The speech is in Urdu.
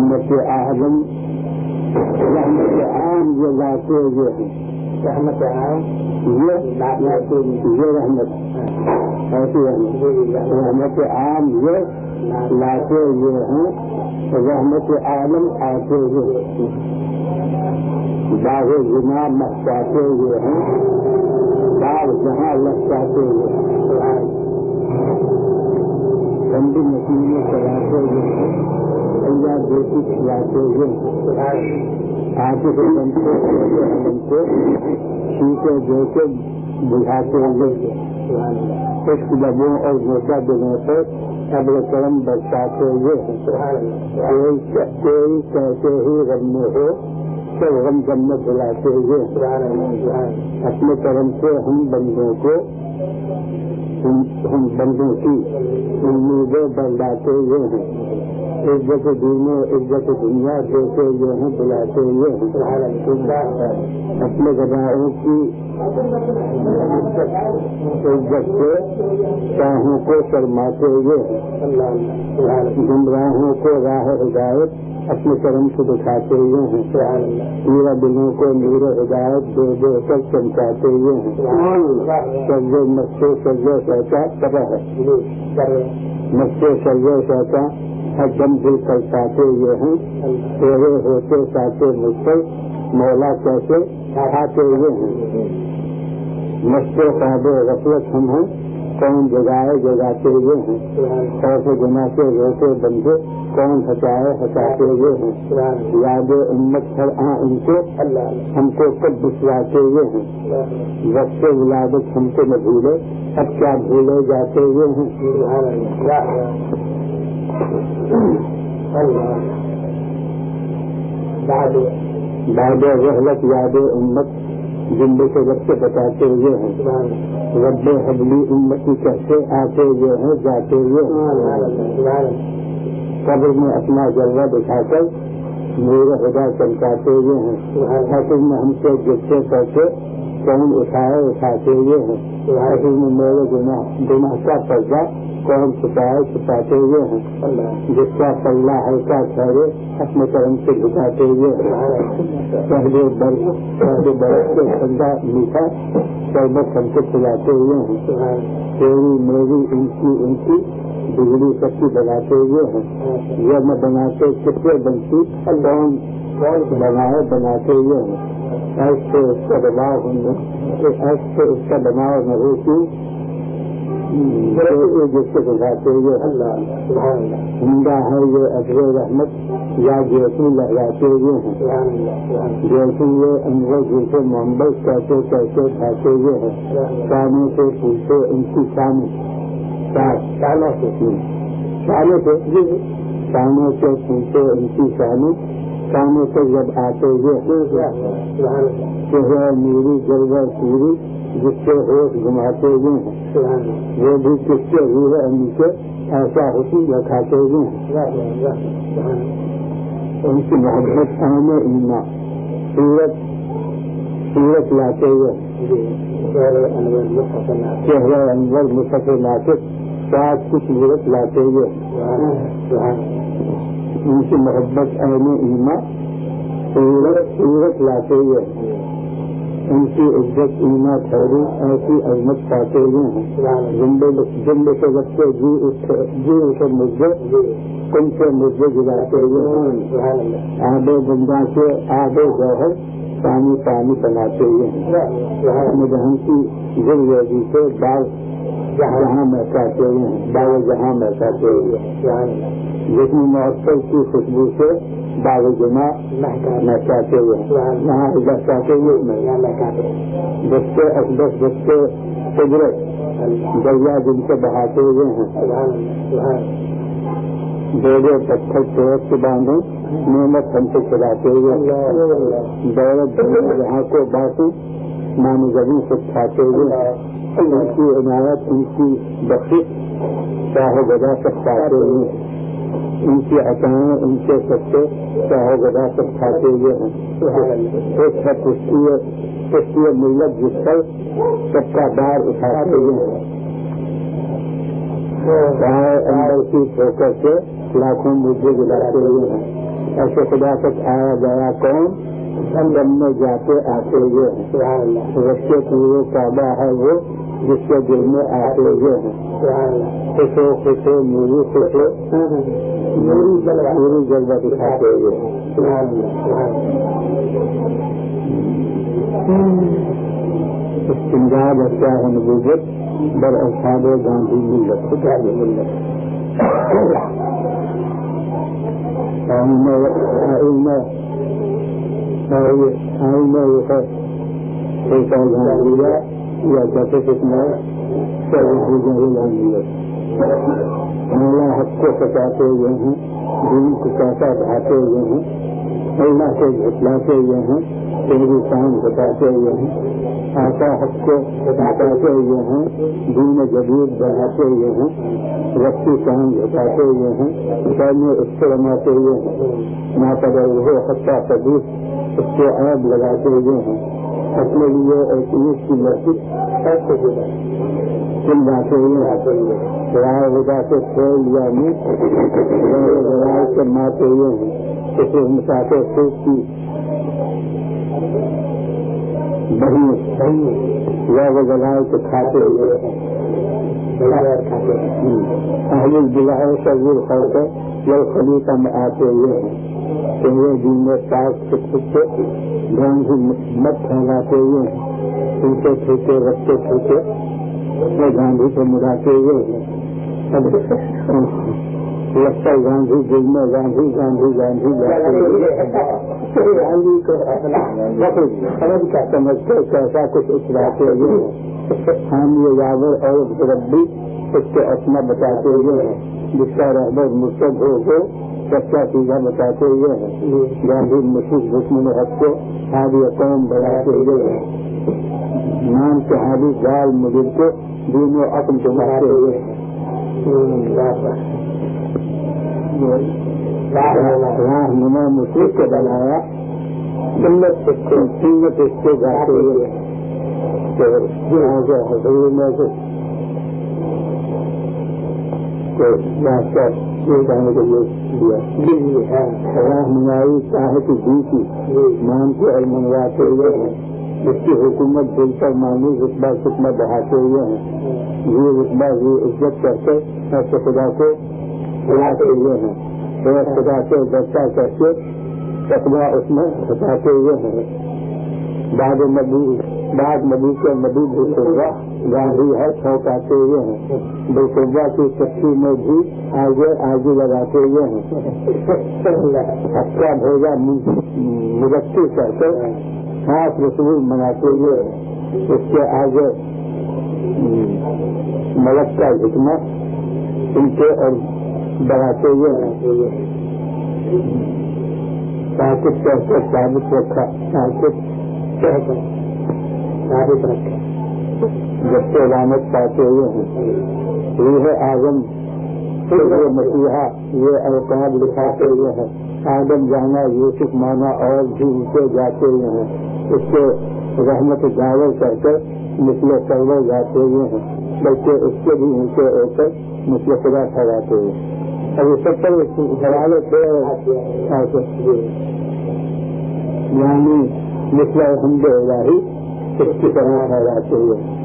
رحمت اعظم رحمت عام یہ لاتے یہ ہیں رحمت عام یہ رحمت ایسی رحمت عام یہ لاتے یہ ہیں رحمت عالم آتے یہ باغ جنا مخاتے یہ ہیں باغ جہاں لگاتے یہ ٹھنڈی مشینیں چلاتے ہوئے اللہ بیٹی کھلاتے ہوئے آگے سے بنتے بنتے چھوٹے دے کے بجھاتے ہوئے خشک لبوں اور گوشہ دنوں سے ابر کرم برساتے ہوئے کوئی کہتے ہی غم میں ہو سب غم غم میں بلاتے ہوئے اپنے کرم سے ہم بندوں کو ہم بندوں کی امیدیں برداتے ہوئے ہیں عزت دین و عزت دنیا دیتے ہوئے ہیں بلاتے ہوئے ہیں اپنے گداؤں کی عزت سے شاہوں کو شرماتے ہوئے ہیں گمراہوں کو راہ ہدایت اپنے کرم سے دکھاتے ہوئے ہیں میرا دلوں کو نور ہدایت دے دے کر چمکاتے ہوئے ہیں سرزے مسے سرزے سہتا پتہ ہے مسے سرزے سہتا ہر دم دل کرساتے ہوئے ہیں تیرے ہوتے ساتے مجھ پر مولا کیسے کھاتے ہوئے ہیں مسے قابل غفلت ہم ہیں کون جگائے جگاتے ہوئے ہیں ایسے گناہ سے روتے بندے کون ہٹائے ہٹاتے ہوئے ہیں یاد امت ہر ان کو ہم کو کب بسلاتے ہوئے ہیں وقت ولادت ہم کو نہ بھولے اب کیا بھولے جاتے ہوئے ہیں بعد رحلت یاد امت زندے کے وقت بتاتے ہوئے ہیں رب حبلی امتی کہتے آتے ہوئے ہیں جاتے ہوئے قبر میں اپنا جلوہ دکھا کر میرے خدا چمکاتے ہوئے ہیں حاصل میں ہم سے گرتے کرتے کون اٹھائے اٹھاتے ہوئے ہیں حاصل میں میرے گناہ کا پردہ کون چھپائے چھپاتے ہوئے ہیں جس کا پلہ ہلکا ٹھہرے اپنے کرم سے جھکاتے ہوئے پہلے برف سے ٹھنڈا میٹھا شربت ہم کو کھلاتے ہوئے ہیں تیری میری ان کی بجلی سچی بناتے ہوئے ہیں یہ میں بناتے کتنے بنتی کون بنائے بناتے ہوئے ہیں ایسے اس کا دباؤ ایسے اس کا دباؤ نہ ہوتی جس سے بجھاتے ہوئے ہندا ہے یہ ابر رحمت یا جیسے لہراتے ہوئے ہیں جیسے یہ انور جیسے محمد کہتے کہتے کھاتے ہوئے ہیں کانوں سے پوچھے ان کی کانوں سے پوچھے ان کی کانوں سے جب آتے ہوئے چہرہ میری جلوہ پوری جس سے ہوش گھماتے ہوئے ہیں وہ بھی کس سے ہوئے نیچے ایسا حسن رکھاتے ہوئے ہیں ان کی محبت آنے ایما سورت لاتے ہوئے چہرہ انور مصطفی ناطق ساتھ کی سورت لاتے ہوئے ان کی محبت آنے ایما سورت لاتے ہوئے ان کی عزت ایما ٹھہری ایسی عظمت پاتے ہوئے ہیں زندے کے وقت جی اسے مجھے ان سے مجھے گراتے ہوئے ہیں آبے بندہ سے آبے جوہر پانی پانی بناتے ہوئے ہیں جہاں کی دل ریزی سے باغ جہاں محکاتے ہوئے ہیں باغ جہاں محکاتے ہوئے جس میں معطل کی خوشبو سے باغ جمع محکاتے ہوئے یہاں محکاتے ہوئے بچے اقدس بچے قدرت دریا جن کو بہاتے ہوئے ہیں دو پتھر چوک سے باندھوں نعمت ہم سے چلاتے ہوئے دولت یہاں کو باتوں مانی زمین سے کھاتے ہوئے ان کی عنایت ان کی بخشش چاہو گدا سب کھاتے ہوئے ان کی عطائیں ان کے سچے چاہو گدا سب کھاتے ہوئے ہیں ایک ہے کشتی ملت جس پر سب کا بار اٹھاتے ہوئے ہیں اندر کی ٹھوکر سے لاکھوں مجھے گزارتے ہوئے ہیں ایسے خدا تک آیا گیا کون ہم میں جاتے آتے ہوئے ہیں رشتے پورے کعبہ ہے وہ جس کے دل میں آتے ہوئے ہیں خوشو خوشو میری خوشو پوری جلوہ دکھاتے ہوئے پنجاب اچھا ہے نبوت بر اصحاب گاندھی ملت یا کہتے کتنا مولا حق کو سچاتے ہوئے ہیں دین کو کیسا بڑھاتے ہوئے ہیں اللہ کو جھٹلاتے ہوئے ہیں تیری شان بتاتے ہوئے ہیں آقا حق کو بتاتے ہوئے ہیں دین جدید بڑھاتے ہوئے ہیں وقتی شان بتاتے ہوئے ہیں میں اس کو بناتے ہوئے ہیں نہ پڑے وہ حقہ قدیس اس کو عیب لگاتے ہوئے ہیں اپنے لیے ایک چیز کی مسجد چلاتے ہوئے رائے وجہ سے کھول لیا رائے سے ماتے ہوئے ہیں اسے مسافر خوب کی بہن وہ جگہ سے کھاتے ہوئے اہل بلائے سبیر خرچ یہ خلیفہ میں آتے ہوئے ہیں کہ یہ دن میں پاک سے گاندھی مت پھیلاتے ہوئے ہیں چھوٹے چھوٹے رکھتے چھوٹے وہ گاندھی کو مراتے ہوئے ہیں لگتا گاندھی دل میں گاندھی گاندھی گاندھی گاندھی کو سمجھ کا سمجھتے کیسا کچھ اتراتے ہوئے ہیں ہم یہ یاور اور ربی اس کو اپنا بتاتے ہوئے ہیں جس کا رہبر مرتب ہو کو سچا سیدھا بتاتے ہوئے ہیں گاندھی مشہور دشمن حق کو ہادی قوم بڑھاتے ہوئے ہیں نام کے ہادی گال مجر کو دین و عقل کو بڑھاتے ہوئے ہیں راہ نما مشرق کو بنایا سنت اس کو گاتے ہوئے حضور میں رہنمائی صاحب جی کی مان کے اور منگواتے ہوئے ہیں اس کی حکومت دل پر مانی رتبہ کتنا بڑھاتے ہوئے ہیں یہ رتبہ یہ عزت کرتے ایسے خدا کو بلاتے ہوئے ہیں خدا سے بچہ کر کے تقویٰ اس میں بتاتے ہوئے ہیں بعد نبی کے نبی بلقبہ گاندھی ہے چھوکاتے ہوئے ہیں بلقبہ کی چکی میں بھی آگے آگے لگاتے ہوئے ہیں اچھا بھیجا مرتی کر کے خاص رسول مناتے ہوئے ہیں اس کے آگے ملک کا حکمہ ان کے اور بڑھاتے ہوئے ہیں ثابت رکھا ثابت رکھا جب سے علامت پاتے ہوئے ہیں روح اعظم مسیحا یہ القاب لکھاتے ہوئے ہیں آدم جانا یوسف مانا اور بھی اونچے جاتے ہوئے ہیں اس کو رحمت جاور کر کر مثل سرور جاتے ہوئے ہیں بلکہ اس کے بھی اونچے ہو کر مثل خدا ٹھہراتے ہوئے اب یہ سب پر حوالے تھے یعنی مثل حمد الہی اس کی طرح ٹھہراتے ہوئے